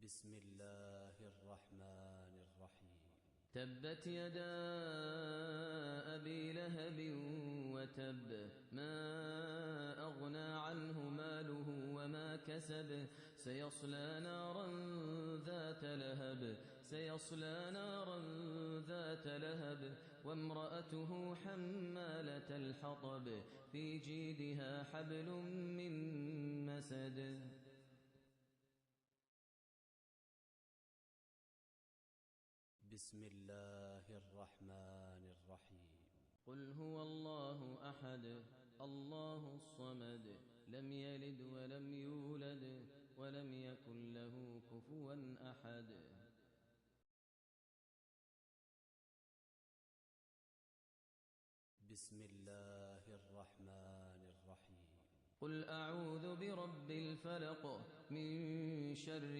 بسم الله الرحمن الرحيم تبت يدا أبي لهب وتب ما أغنى عنه ماله وما كسب سيصلى نارا ذات لهب وامرأته حمالة الحطب في جيدها حبل من مسد. بسم الله الرحمن الرحيم قل هو الله أحد الله الصمد لم يلد ولم يولد ولم يكن له كفوا أحد. بسم الله الرحمن الرحيم قل أعوذ برب الفلق من شر